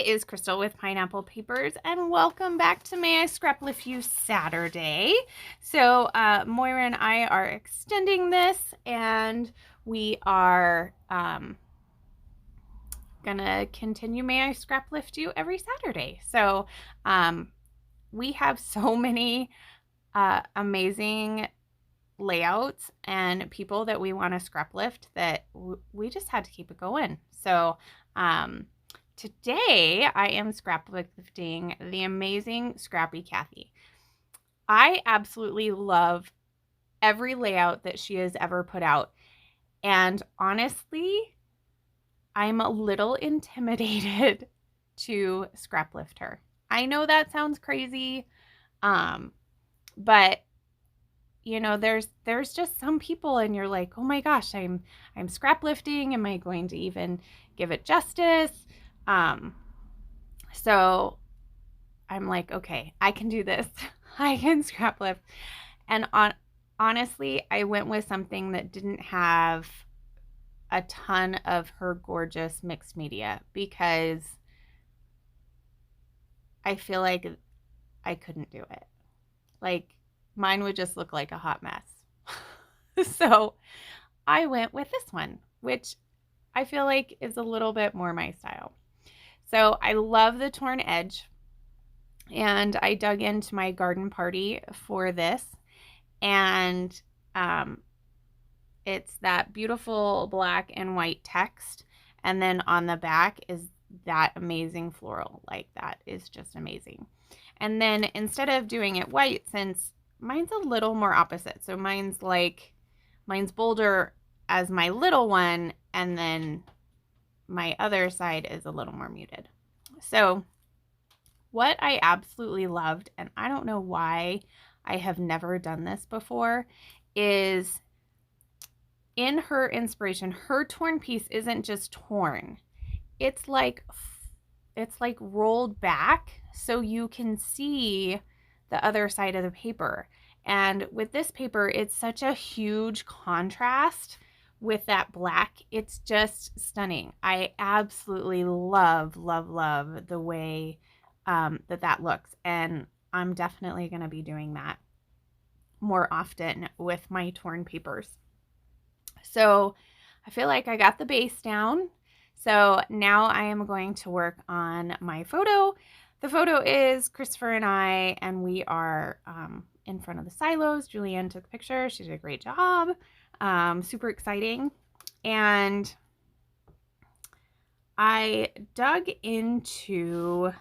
is Crystal with Pineapple Papers, and welcome back to May I Scraplift You Saturday. So Moira and I are extending this, and we are gonna continue May I Scraplift You every Saturday. So we have so many amazing layouts and people that we want to scrap lift that we just had to keep it going. So today I am scrap lifting the amazing Scrappy Kathy. I absolutely love every layout that she has ever put out, and honestly I'm a little intimidated to scrap lift her. I know that sounds crazy, but you know, there's just some people and you're like, oh my gosh, I'm scrap lifting. Am I going to even give it justice? So I'm like, okay, I can do this. I can scrap lift. And honestly, I went with something that didn't have a ton of her gorgeous mixed media because I feel like I couldn't do it. Like, mine would just look like a hot mess. So I went with this one, which I feel like is a little bit more my style. So I love the torn edge, and I dug into my garden party for this, and it's that beautiful black and white text, and then on the back is that amazing floral. Like, that is just amazing. And then instead of doing it white, since mine's a little more opposite, so mine's bolder as my little one, and then my other side is a little more muted. So what I absolutely loved, and I don't know why I have never done this before, is in her inspiration, her torn piece isn't just torn. It's like rolled back so you can see the other side of the paper. And with this paper, it's such a huge contrast with that black. It's just stunning. I absolutely love the way that looks. And I'm definitely going to be doing that more often with my torn papers. So I feel like I got the base down. So now I am going to work on my photo. The photo is Christopher and I, and we are in front of the silos. Julianne took the picture. She did a great job. Super exciting. And I dug into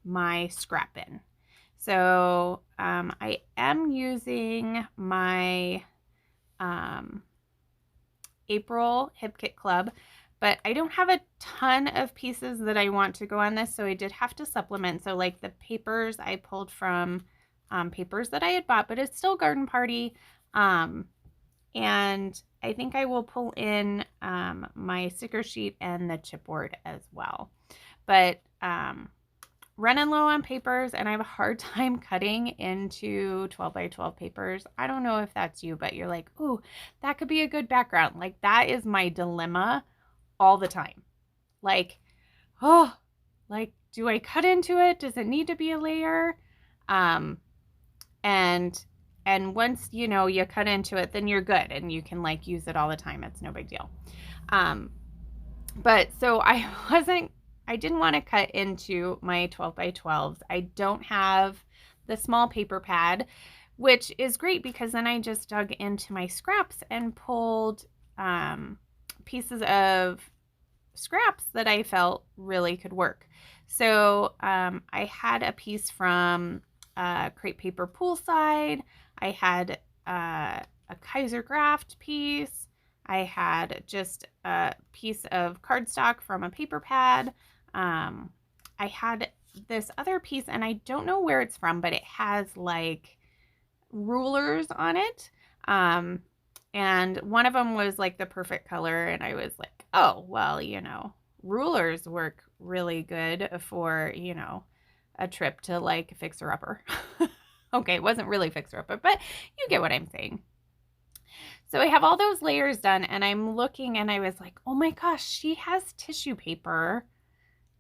my scrap bin. So I am using my April Hip Kit Club, but I don't have a ton of pieces that I want to go on this, so I did have to supplement. So like the papers I pulled from papers that I had bought, but it's still garden party. And I think I will pull in my sticker sheet and the chipboard as well. But running low on papers, and I have a hard time cutting into 12 by 12 papers. I don't know if that's you, but you're like, ooh, that could be a good background. Like, that is my dilemma all the time. Like, oh, like, do I cut into it? Does it need to be a layer? And once, you know, you cut into it, then you're good and you can like use it all the time. It's no big deal. But so I didn't want to cut into my 12 by 12s. I don't have the small paper pad, which is great because then I just dug into my scraps and pulled pieces of scraps that I felt really could work. So I had a piece from Crepe Paper Poolside. I had a Kaiser Graft piece. I had just a piece of cardstock from a paper pad. I had this other piece, and I don't know where it's from, but it has like rulers on it. And one of them was like the perfect color, and I was like, oh, well, you know, rulers work really good for, you know, a trip to like Fixer Upper. Okay, it wasn't really Fixer Upper, but you get what I'm saying. So I have all those layers done, and I'm looking, and I was like, oh my gosh, she has tissue paper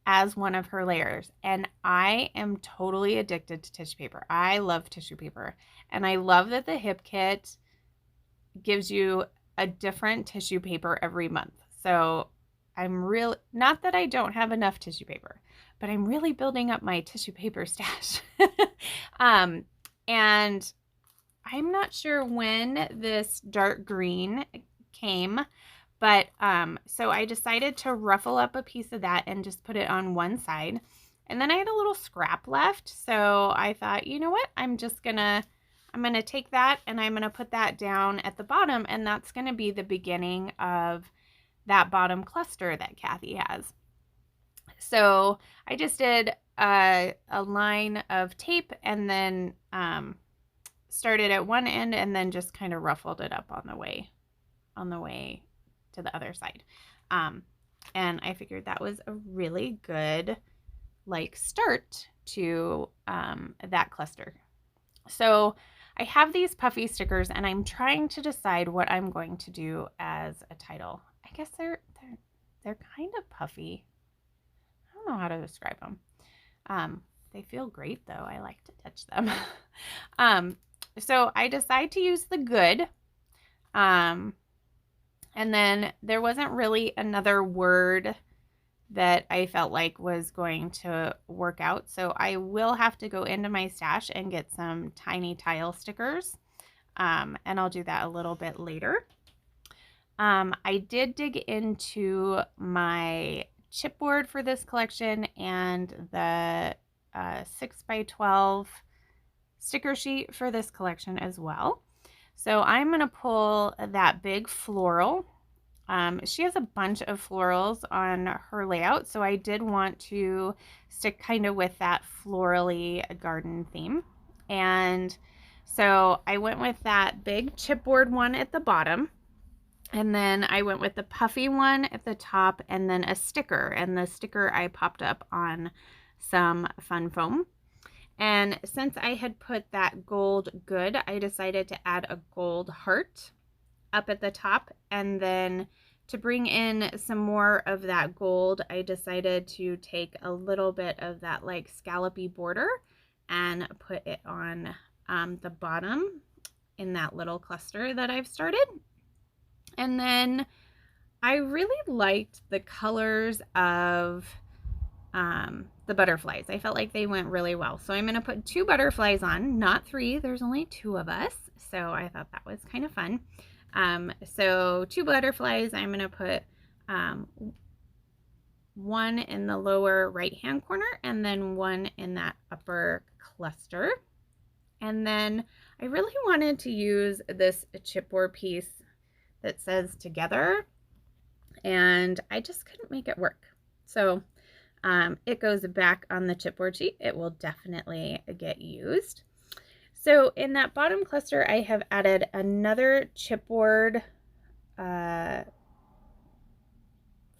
as one of her layers. And I am totally addicted to tissue paper. I love tissue paper. And I love that the hip kit gives you a different tissue paper every month. So I'm really, not that I don't have enough tissue paper, but I'm really building up my tissue paper stash. And I'm not sure when this dark green came, but so I decided to ruffle up a piece of that and just put it on one side. And then I had a little scrap left, so I thought, you know what, I'm gonna take that and I'm gonna put that down at the bottom, and that's gonna be the beginning of that bottom cluster that Kathy has. So I just did a line of tape and then started at one end and then just kind of ruffled it up on the way to the other side. And I figured that was a really good start to that cluster. So I have these puffy stickers and I'm trying to decide what I'm going to do as a title. I guess they're kind of puffy. I don't know how to describe them. They feel great though. I like to touch them. So I decide to use the good. And then there wasn't really another word that I felt like was going to work out. So I will have to go into my stash and get some tiny tile stickers. And I'll do that a little bit later. I did dig into my chipboard for this collection and the 6x12 sticker sheet for this collection as well. So I'm going to pull that big floral. She has a bunch of florals on her layout, so I did want to stick kind of with that florally garden theme. And so I went with that big chipboard one at the bottom. And then I went with the puffy one at the top and then a sticker. And the sticker I popped up on some fun foam. And since I had put that gold good, I decided to add a gold heart up at the top. And then to bring in some more of that gold, I decided to take a little bit of that scallopy border and put it on the bottom in that little cluster that I've started. And then I really liked the colors of the butterflies. I felt like they went really well. So I'm going to put 2 butterflies on, not 3. There's only 2 of us. So I thought that was kind of fun. So 2 butterflies. I'm going to put one in the lower right-hand corner and then one in that upper cluster. And then I really wanted to use this chipboard piece that says together, and I just couldn't make it work. So it goes back on the chipboard sheet. It will definitely get used. So in that bottom cluster, I have added another chipboard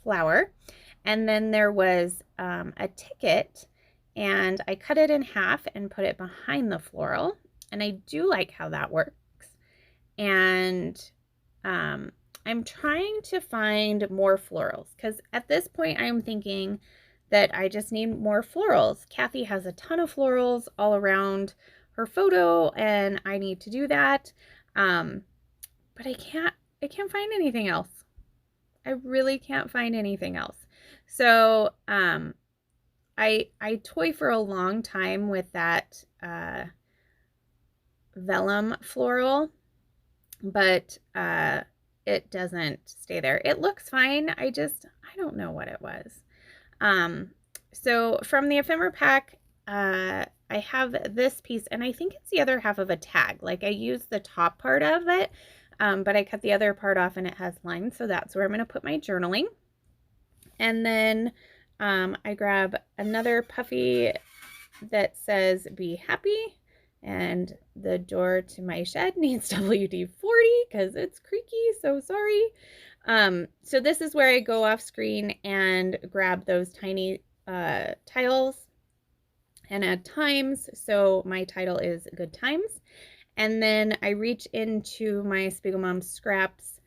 flower, and then there was a ticket, and I cut it in half and put it behind the floral, and I do like how that works. And I'm trying to find more florals because at this point I'm thinking that I just need more florals. Kathy has a ton of florals all around her photo and I need to do that. But I can't find anything else. I really can't find anything else. So I toy for a long time with that vellum floral, but it doesn't stay there. It looks fine. I don't know what it was. So from the ephemera pack, I have this piece, and I think it's the other half of a tag. I used the top part of it, but I cut the other part off and it has lines. So that's where I'm going to put my journaling. And then I grab another puffy that says be happy. And the door to my shed needs WD-40 because it's creaky, so sorry. So this is where I go off screen and grab those tiny tiles and add times. So my title is Good Times. And then I reach into my Spiegel Mom Scraps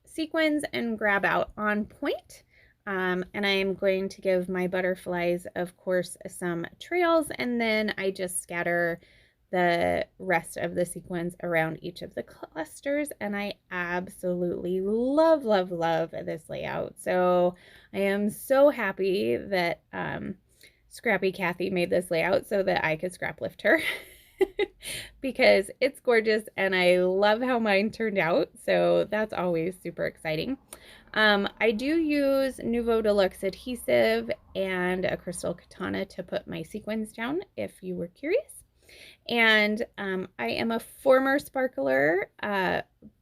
sequins and grab out On Point. And I am going to give my butterflies, of course, some trails, and then I just scatter the rest of the sequins around each of the clusters, and I absolutely love, love, love this layout. So I am so happy that Scrappy Kathy made this layout so that I could scrap lift her. Because it's gorgeous and I love how mine turned out, so that's always super exciting. I do use Nuvo Deluxe adhesive and a crystal katana to put my sequins down if you were curious. And I am a former sparkler,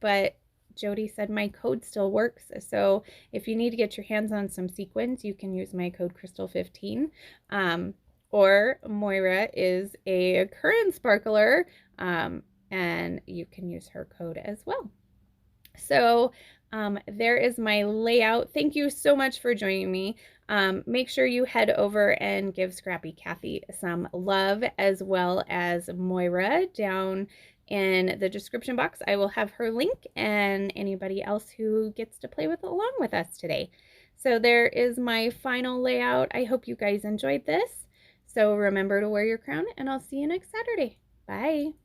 but Jody said my code still works. So if you need to get your hands on some sequins, you can use my code Crystal15. Or Moira is a current sparkler, and you can use her code as well. So there is my layout. Thank you so much for joining me. Make sure you head over and give Scrappy Kathy some love, as well as Moira down in the description box. I will have her link and anybody else who gets to play with along with us today. So there is my final layout. I hope you guys enjoyed this. So remember to wear your crown, and I'll see you next Saturday. Bye.